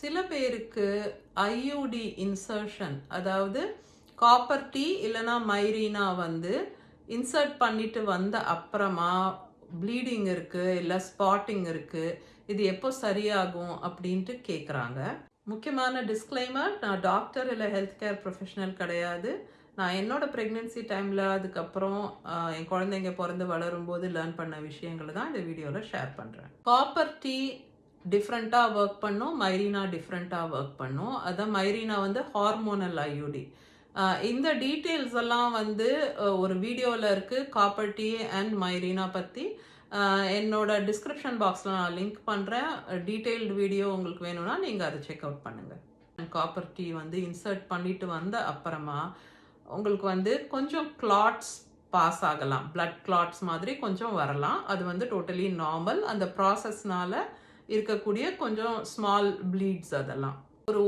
சில பேருக்கு ஐயூடி இன்சர்ஷன், அதாவது காப்பர் டீ இல்லைன்னா மைரீனா வந்து இன்சர்ட் பண்ணிட்டு வந்த அப்புறமா ப்ளீடிங் இருக்கு இல்லை ஸ்பாட்டிங் இருக்கு, இது எப்போ சரியாகும் அப்படின்ட்டு கேட்குறாங்க. முக்கியமான டிஸ்க்ளைமர், நான் டாக்டர் இல்லை ஹெல்த் கேர் ப்ரொஃபஷனல் கிடையாது. நான் என்னோட ப்ரெக்னென்சி டைமில் அதுக்கப்புறம் என் குழந்தைங்க பிறந்து வளரும்போது லேர்ன் பண்ண விஷயங்களை தான் இந்த வீடியோவில் ஷேர் பண்ணுறேன். காப்பர் டீ டிஃப்ரெண்ட்டாக ஒர்க் பண்ணும், மைரீனா டிஃப்ரெண்ட்டாக ஒர்க் பண்ணும். அதான் மைரீனா வந்து ஹார்மோனல் ஐயூடி. இந்த டீட்டெயில்ஸ் எல்லாம் வந்து ஒரு வீடியோவில் இருக்குது, காப்பர் டீ அண்ட் மைரீனா பற்றி. என்னோட டிஸ்கிரிப்ஷன் பாக்ஸில் நான் லிங்க் பண்ணுறேன். டீட்டெயில்டு வீடியோ உங்களுக்கு வேணும்னா நீங்கள் அதை செக் அவுட் பண்ணுங்கள். காப்பர் டீ வந்து இன்சர்ட் பண்ணிட்டு வந்த அப்புறமா உங்களுக்கு வந்து கொஞ்சம் கிளாட்ஸ் பாஸ் ஆகலாம், பிளட் கிளாட்ஸ் மாதிரி கொஞ்சம் வரலாம். அது வந்து டோட்டலி நார்மல். அந்த ப்ராசஸ்னால இருக்கக்கூடிய கொஞ்சம் ஸ்மால் ப்ளீட்ஸ், அதெல்லாம்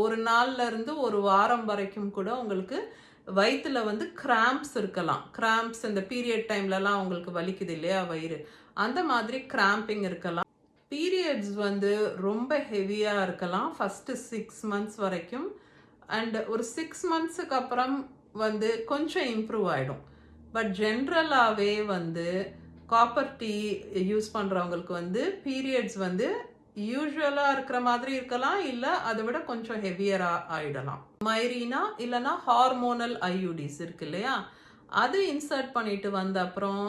ஒரு நாள்ல இருந்து ஒரு வாரம் வரைக்கும் கூட உங்களுக்கு வயிற்றுல வந்து கிராம்ப்ஸ் இருக்கலாம். கிராம்ப்ஸ் இந்த பீரியட் டைம்லலாம் உங்களுக்கு வலிக்குது இல்லையா வயிறு, அந்த மாதிரி கிராம்பிங் இருக்கலாம். பீரியட்ஸ் வந்து ரொம்ப ஹெவியாக இருக்கலாம் ஃபஸ்ட்டு 6 months வரைக்கும். அண்ட் ஒரு 6 monthsக்கு அப்புறம் வந்து கொஞ்சம் இம்ப்ரூவ் ஆகிடும். பட் ஜென்ரலாகவே வந்து காப்பர் டீ யூஸ் பண்ணுறவங்களுக்கு வந்து பீரியட்ஸ் வந்து யூஸ்வலாக இருக்கிற மாதிரி இருக்கலாம், இல்லை அதை விட கொஞ்சம் ஹெவியராக ஆகிடலாம். மைரீனா இல்லைன்னா ஹார்மோனல் ஐயூடிஸ் இருக்கு இல்லையா, அது இன்சர்ட் பண்ணிட்டு வந்த அப்புறம்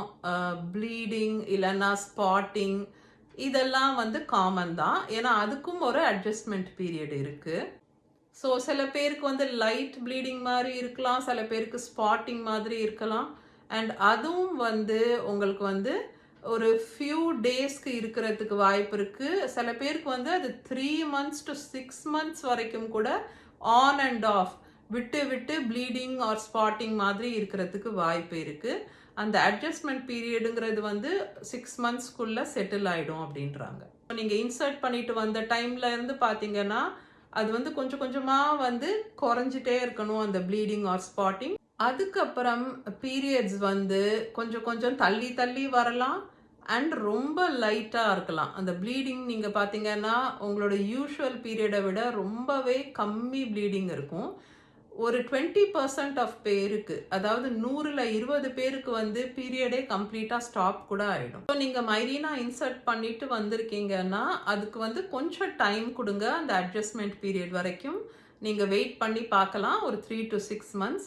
ப்ளீடிங் இல்லைன்னா ஸ்பாட்டிங் இதெல்லாம் வந்து காமன் தான். ஏன்னா அதுக்கும் ஒரு அட்ஜஸ்ட்மெண்ட் பீரியட் இருக்குது. ஸோ சில பேருக்கு வந்து லைட் ப்ளீடிங் மாதிரி இருக்கலாம், சில பேருக்கு ஸ்பாட்டிங் மாதிரி இருக்கலாம். அண்ட் அதுவும் வந்து உங்களுக்கு வந்து ஒரு ஃபியூ டேஸ்க்கு இருக்கிறதுக்கு வாய்ப்பு இருக்குது. சில பேருக்கு வந்து அது 3 months to 6 months வரைக்கும் கூட ஆன் அண்ட் ஆஃப் விட்டு விட்டு ப்ளீடிங் ஆர் ஸ்பாட்டிங் மாதிரி இருக்கிறதுக்கு வாய்ப்பு இருக்குது. அந்த அட்ஜஸ்ட்மெண்ட் பீரியடுங்கிறது வந்து 6 monthsக்குள்ளே செட்டில் ஆகிடும் அப்படின்றாங்க. நீங்கள் இன்சர்ட் பண்ணிட்டு வந்த டைம்ல இருந்து பார்த்தீங்கன்னா அது வந்து கொஞ்சம் கொஞ்சமாக வந்து குறைஞ்சிட்டே இருக்கணும் அந்த ப்ளீடிங் ஆர் ஸ்பாட்டிங். அதுக்கப்புறம் பீரியட்ஸ் வந்து கொஞ்சம் கொஞ்சம் தள்ளி தள்ளி வரலாம் அண்ட் ரொம்ப லைட்டாக இருக்கலாம். அந்த ப்ளீடிங் நீங்கள் பார்த்தீங்கன்னா உங்களோட யூஷுவல் பீரியடை விட ரொம்பவே கம்மி ப்ளீடிங் இருக்கும். ஒரு 20% ஆஃப் பேருக்கு, அதாவது 100ல் 20 பேருக்கு வந்து பீரியடே கம்ப்ளீட்டாக ஸ்டாப் கூட ஆகிடும். ஸோ நீங்கள் மைரீனா இன்சர்ட் பண்ணிட்டு வந்திருக்கீங்கன்னா அதுக்கு வந்து கொஞ்சம் டைம் கொடுங்க. அந்த அட்ஜஸ்ட்மெண்ட் பீரியட் வரைக்கும் நீங்கள் வெயிட் பண்ணி பார்க்கலாம், ஒரு 3 to 6 months.